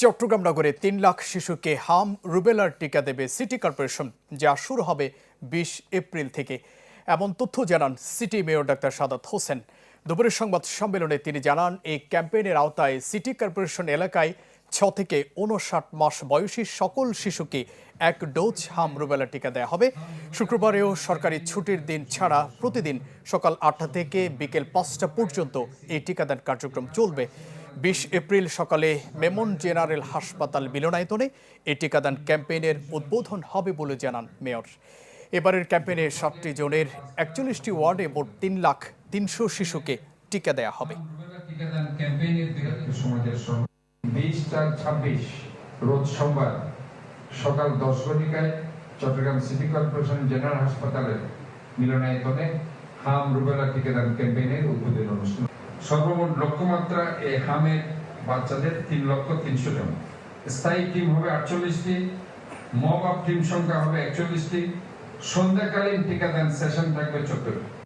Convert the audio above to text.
চট্টগ্রাম নগরে ৩ লাখ শিশুকে হাম রুবেলার টিকা দেবে সিটি কর্পোরেশন, যা শুরু হবে ২০ এপ্রিল থেকে। এমন তথ্য জানান city mayor doctor Sadat Hossain. দুপুরের সংবাদ সম্মেলনে তিনি জানান, এই ক্যাম্পেইনের আওতায় সিটি কর্পোরেশন এলাকায় ৬ থেকে ৫৯ মাস বয়সী সকল শিশুকে ১ ডোজ হাম রুবেলা টিকা দেওয়া হবে। শুক্রবারেও সরকারি ছুটির দিন ছাড়া প্রতিদিন সকাল ৮টা থেকে বিকেল ৫টা পর্যন্ত এই টিকাদান কার্যক্রম চলবে। ২০ এপ্রিল সকালে মেমন জেনারেল হাসপাতাল মিলনায়তনে এই টিকাদান ক্যাম্পেইনের উদ্বোধন হবে বলে জানান মেয়র। এবারের ক্যাম্পেইনে ৭টি জোনের ৪১টি ওয়ার্ডে মোট ৩,৩০০,০০০ শিশুকে টিকা দেওয়া হবে। ২০/২৬ রোজ সোমবার সকাল ১০ ঘটিকায় চট্টগ্রাম সিটি কর্পোরেশন জেনারেল হাসপাতালের মিলনায়তনে হাম রুবেলা টিকাদান ক্যাম্পেইনের উদ্বোধন অনুষ্ঠান। সর্বমোট লক্ষ্যমাত্রা এই হামের বাচ্চাদের ৩,৩০,০০০ জন। স্থায়ী টিম হবে ৪৮টি, মব আপ টিম সংখ্যা হবে ৪১টি। সন্ধ্যাকালীন টিকাদান সেশন থাকবে ১৪টি।